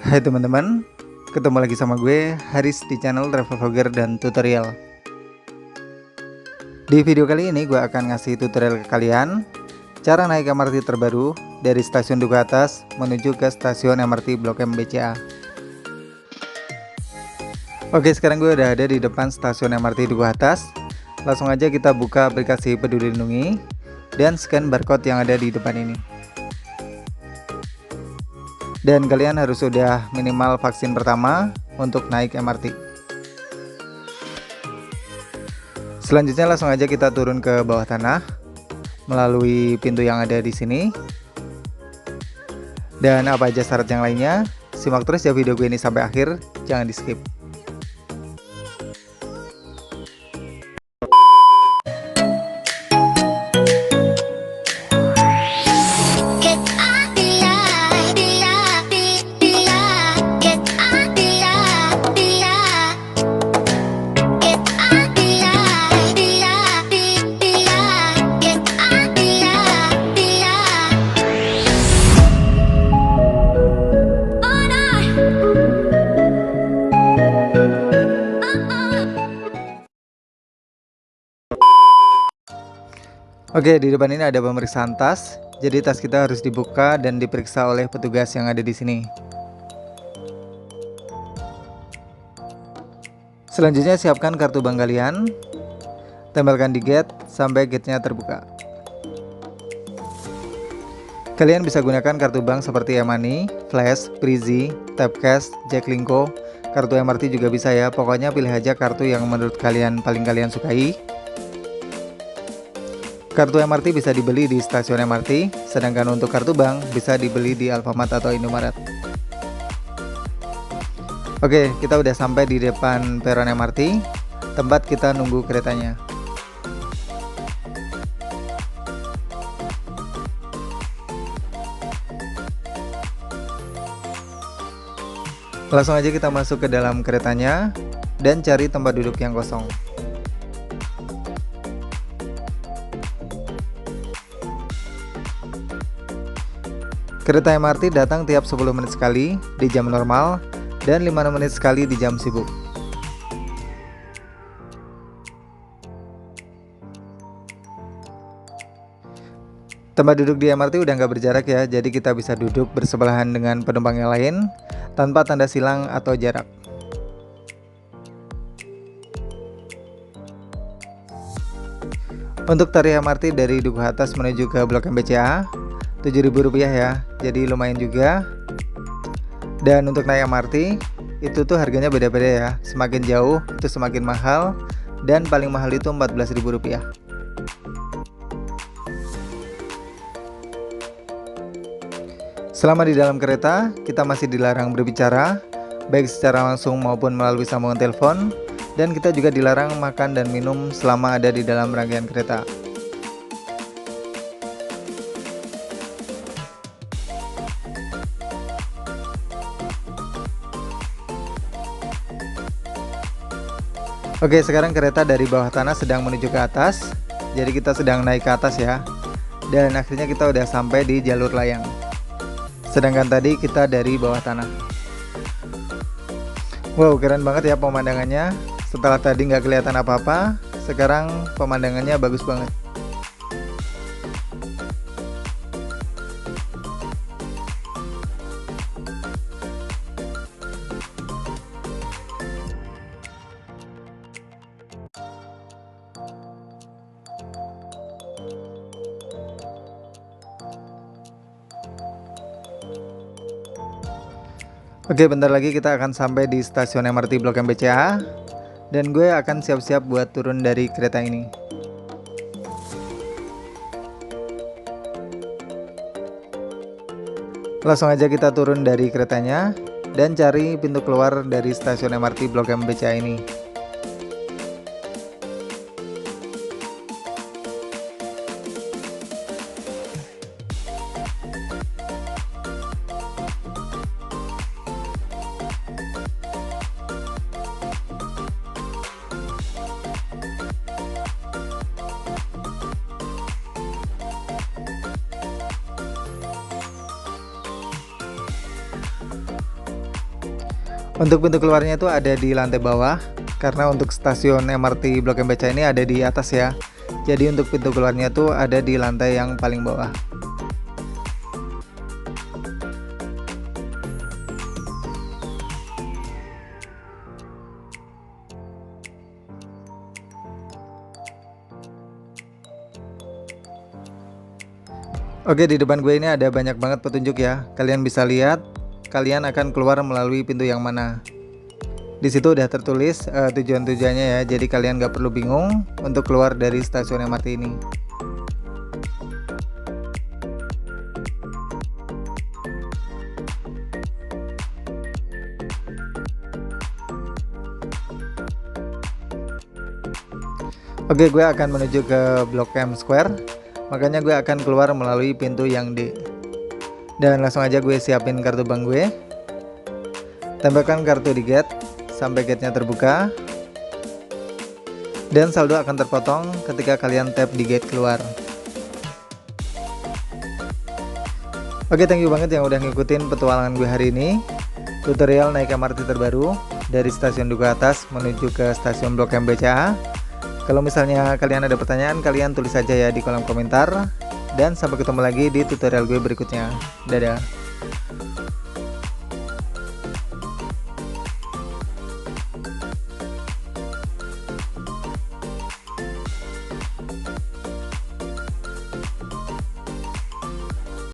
Hai teman-teman, ketemu lagi sama gue Haris di channel Travel Vlogger dan Tutorial. Di video kali ini gue akan ngasih tutorial ke kalian cara naik MRT terbaru dari stasiun Duku Atas menuju ke stasiun MRT Blok M BCA. Oke, sekarang gue udah ada di depan stasiun MRT Duku Atas. Langsung aja kita buka aplikasi Peduli Lindungi dan scan barcode yang ada di depan ini. Dan kalian harus sudah minimal vaksin pertama untuk naik MRT. Selanjutnya langsung aja kita turun ke bawah tanah melalui pintu yang ada di sini. Dan apa aja syarat yang lainnya, simak terus ya video gue ini sampai akhir, jangan di skip. Oke, di depan ini ada pemeriksaan tas. Jadi tas kita harus dibuka dan diperiksa oleh petugas yang ada di sini. Selanjutnya siapkan kartu bank kalian. Tempelkan di gate sampai gate-nya terbuka. Kalian bisa gunakan kartu bank seperti e-money, flash, Prizi, Tapcash, Jaklingko, kartu MRT juga bisa ya. Pokoknya pilih aja kartu yang menurut kalian paling kalian sukai. Kartu MRT bisa dibeli di stasiun MRT, sedangkan untuk kartu bank bisa dibeli di Alfamart atau Indomaret. Oke, kita udah sampai di depan peron MRT, tempat kita nunggu keretanya. Langsung aja kita masuk ke dalam keretanya dan cari tempat duduk yang kosong. Kereta MRT datang tiap 10 menit sekali di jam normal dan 5 menit sekali di jam sibuk. Tempat duduk di MRT udah nggak berjarak ya, jadi kita bisa duduk bersebelahan dengan penumpang yang lain tanpa tanda silang atau jarak. Untuk tarif MRT dari Duku Atas menuju ke Blok M BCA Rp7.000 ya, jadi lumayan juga. Dan untuk naik MRT itu tuh harganya beda-beda ya, semakin jauh itu semakin mahal, dan paling mahal itu Rp14.000. Selama di dalam kereta kita masih dilarang berbicara, baik secara langsung maupun melalui sambungan telepon, dan kita juga dilarang makan dan minum selama ada di dalam rangkaian kereta. Oke, sekarang kereta dari bawah tanah sedang menuju ke atas. Jadi kita sedang naik ke atas ya. Dan akhirnya kita udah sampai di jalur layang. Sedangkan tadi kita dari bawah tanah. Wow, keren banget ya pemandangannya. Setelah tadi nggak kelihatan apa-apa, sekarang pemandangannya bagus banget. Oke, bentar lagi kita akan sampai di stasiun MRT Blok M BCA dan gue akan siap-siap buat turun dari kereta ini. Langsung aja kita turun dari keretanya dan cari pintu keluar dari stasiun MRT Blok M BCA ini. Untuk pintu keluarnya itu ada di lantai bawah, karena untuk stasiun MRT Blok M Becak ini ada di atas ya. Jadi untuk pintu keluarnya tuh ada di lantai yang paling bawah. Oke, di depan gue ini ada banyak banget petunjuk ya. Kalian bisa lihat, kalian akan keluar melalui pintu yang mana. Di situ udah tertulis tujuan-tujuannya ya. Jadi kalian nggak perlu bingung untuk keluar dari stasiun MRT ini. Oke, gue akan menuju ke Blok M Square. Makanya gue akan keluar melalui pintu yang D. Dan langsung aja gue siapin kartu bank gue. Tempelkan kartu di gate sampai gate-nya terbuka. Dan saldo akan terpotong ketika kalian tap di gate keluar. Oke, thank you banget yang udah ngikutin petualangan gue hari ini. Tutorial naik MRT terbaru dari stasiun Duku Atas menuju ke stasiun Blok M BCA. Kalau misalnya kalian ada pertanyaan, kalian tulis saja ya di kolom komentar. Dan sampai ketemu lagi di tutorial gue berikutnya. Dadah.